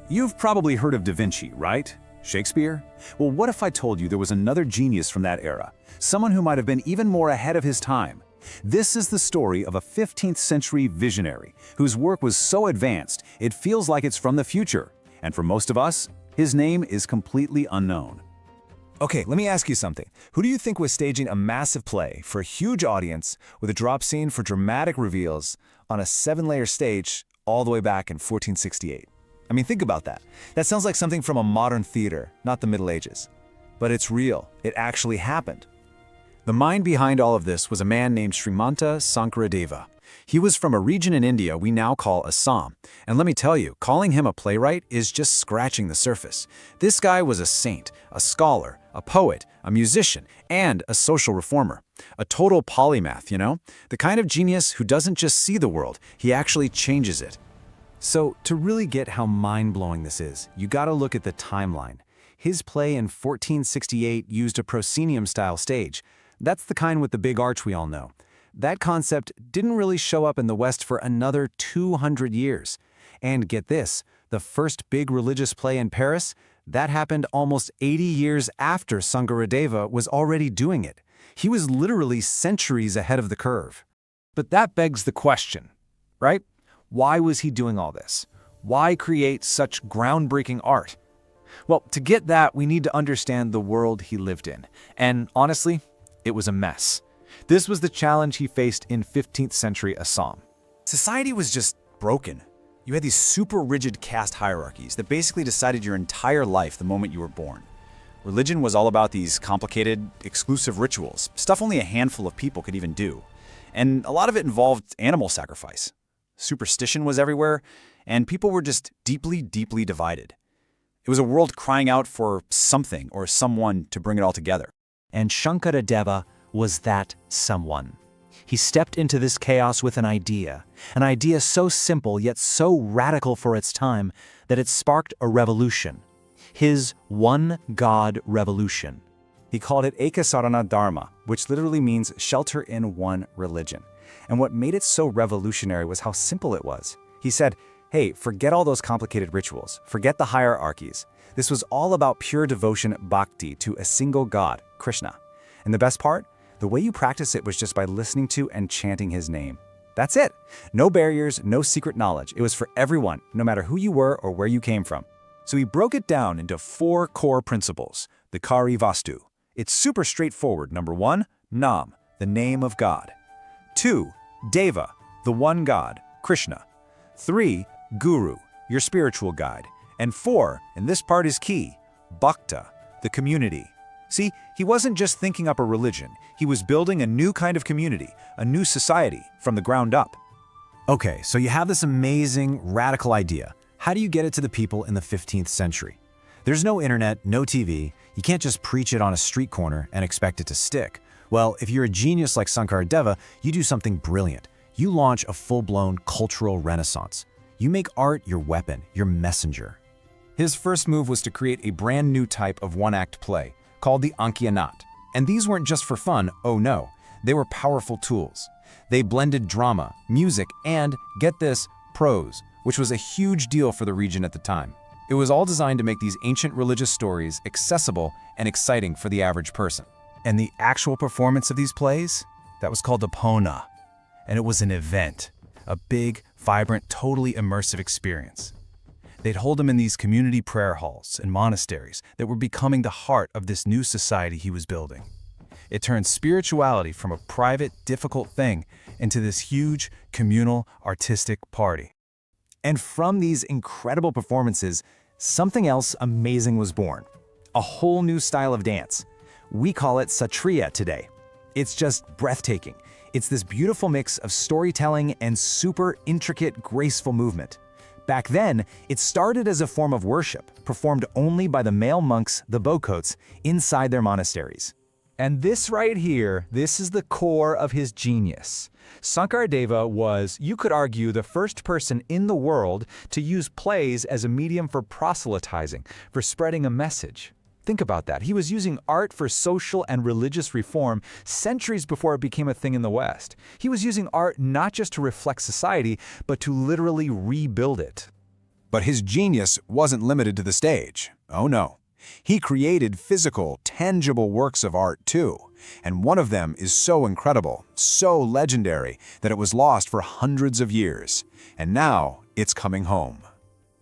You've probably heard of Da Vinci, right? Shakespeare? Well, what if I told you there was another genius from that era? Someone who might have been even more ahead of his time. This is the story of a 15th century visionary whose work was so advanced it feels like it's from the future. And for most of us, his name is completely unknown. Okay, let me ask you something. Who do you think was staging a massive play for a huge audience with a drop scene for dramatic reveals on a 7-layer stage all the way back in 1468? I mean, think about that. That sounds like something from a modern theater, not the Middle Ages. But it's real. It actually happened. The mind behind all of this was a man named Srimanta Sankardev. He was from a region in India we now call Assam. And let me tell you, calling him a playwright is just scratching the surface. This guy was a saint, a scholar, a poet, a musician, and a social reformer. A total polymath, you know? The kind of genius who doesn't just see the world, he actually changes it. So, to really get how mind-blowing this is, you gotta look at the timeline. His play in 1468 used a proscenium-style stage. That's the kind with the big arch we all know. That concept didn't really show up in the West for another 200 years. And get this, the first big religious play in Paris, that happened almost 80 years after Sankardev was already doing it. He was literally centuries ahead of the curve. But that begs the question, right? Why was he doing all this? Why create such groundbreaking art? Well, to get that, we need to understand the world he lived in. And honestly, it was a mess. This was the challenge he faced in 15th century Assam. Society was just broken. You had these super rigid caste hierarchies that basically decided your entire life the moment you were born. Religion was all about these complicated, exclusive rituals, stuff only a handful of people could even do. And a lot of it involved animal sacrifice. Superstition was everywhere, and people were just deeply, deeply divided. It was a world crying out for something or someone to bring it all together. And Sankardev was that someone. He stepped into this chaos with an idea so simple yet so radical for its time that it sparked a revolution. His one God revolution. He called it Ekasarana Dharma, which literally means shelter in one religion. And what made it so revolutionary was how simple it was. He said, hey, forget all those complicated rituals, forget the hierarchies. This was all about pure devotion bhakti to a single God, Krishna. And the best part? The way you practice it was just by listening to and chanting his name. That's it. No barriers, no secret knowledge. It was for everyone, no matter who you were or where you came from. So he broke it down into 4 core principles, the Kari Vastu. It's super straightforward. Number 1, Nam, the name of God. 2, Deva, the one God, Krishna. 3, Guru, your spiritual guide. And 4, and this part is key, Bhakta, the community. See, he wasn't just thinking up a religion, he was building a new kind of community, a new society, from the ground up. Okay, so you have this amazing, radical idea. How do you get it to the people in the 15th century? There's no internet, no TV, you can't just preach it on a street corner and expect it to stick. Well, if you're a genius like Sankardev, you do something brilliant. You launch a full-blown cultural renaissance. You make art your weapon, your messenger. His first move was to create a brand new type of one-act play, called the Ankianaat. And these weren't just for fun, oh no, they were powerful tools. They blended drama, music, and, get this, prose, which was a huge deal for the region at the time. It was all designed to make these ancient religious stories accessible and exciting for the average person. And the actual performance of these plays? That was called the Bhaona. And it was an event, a big, vibrant, totally immersive experience. They'd hold them in these community prayer halls and monasteries that were becoming the heart of this new society he was building. It turned spirituality from a private, difficult thing into this huge, communal, artistic party. And from these incredible performances, something else amazing was born. A whole new style of dance. We call it Satras today. It's just breathtaking. It's this beautiful mix of storytelling and super intricate, graceful movement. Back then, it started as a form of worship, performed only by the male monks, the Bowcoats, inside their monasteries. And this right here, this is the core of his genius. Sankardev was, you could argue, the first person in the world to use plays as a medium for proselytizing, for spreading a message. Think about that. He was using art for social and religious reform centuries before it became a thing in the West. He was using art not just to reflect society, but to literally rebuild it. But his genius wasn't limited to the stage. Oh no. He created physical, tangible works of art too. And one of them is so incredible, so legendary, that it was lost for hundreds of years. And now it's coming home.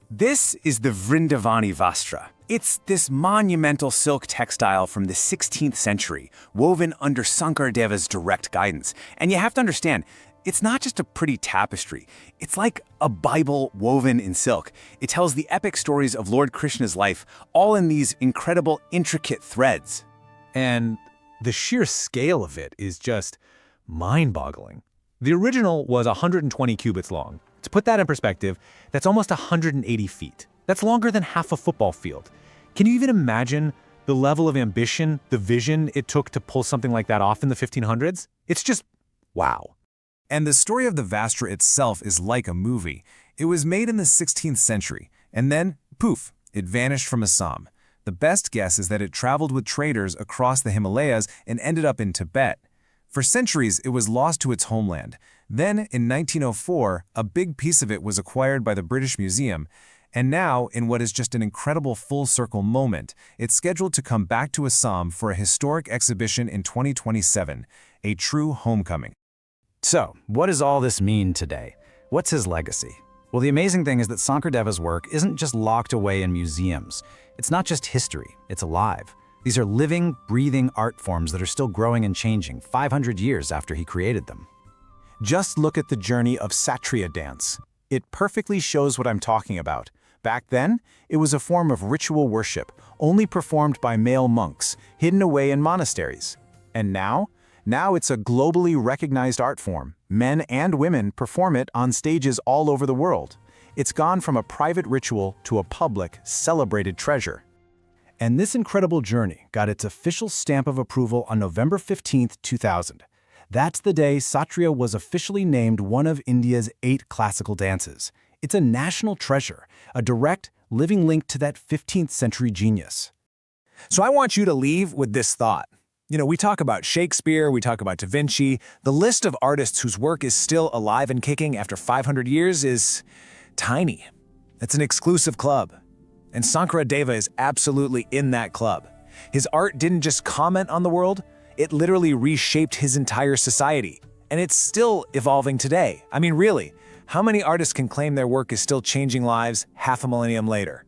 This is the Vrindavani Vastra. It's this monumental silk textile from the 16th century, woven under Sankardeva's direct guidance. And you have to understand, it's not just a pretty tapestry. It's like a Bible woven in silk. It tells the epic stories of Lord Krishna's life, all in these incredible, intricate threads. And the sheer scale of it is just mind-boggling. The original was 120 cubits long. To put that in perspective, that's almost 180 feet. That's longer than half a football field. Can you even imagine the level of ambition, the vision it took to pull something like that off in the 1500s? It's just wow. And the story of the Vastra itself is like a movie. It was made in the 16th century, and then, poof, it vanished from Assam. The best guess is that it traveled with traders across the Himalayas and ended up in Tibet. For centuries, it was lost to its homeland. Then, in 1904, a big piece of it was acquired by the British Museum, and now, in what is just an incredible full-circle moment, it's scheduled to come back to Assam for a historic exhibition in 2027, a true homecoming. So, what does all this mean today? What's his legacy? Well, the amazing thing is that Sankardeva's work isn't just locked away in museums. It's not just history, it's alive. These are living, breathing art forms that are still growing and changing 500 years after he created them. Just look at the journey of Satriya dance. It perfectly shows what I'm talking about. Back then, it was a form of ritual worship, only performed by male monks, hidden away in monasteries. And now it's a globally recognized art form. Men and women perform it on stages all over the world. It's gone from a private ritual to a public, celebrated treasure. And this incredible journey got its official stamp of approval on November 15, 2000. That's the day Satriya was officially named one of India's 8 classical dances. It's a national treasure, a direct, living link to that 15th century genius. So I want you to leave with this thought. We talk about Shakespeare, we talk about Da Vinci. The list of artists whose work is still alive and kicking after 500 years is tiny. It's an exclusive club. And Sankaradeva is absolutely in that club. His art didn't just comment on the world, it literally reshaped his entire society. And it's still evolving today. I mean, really, how many artists can claim their work is still changing lives half a millennium later?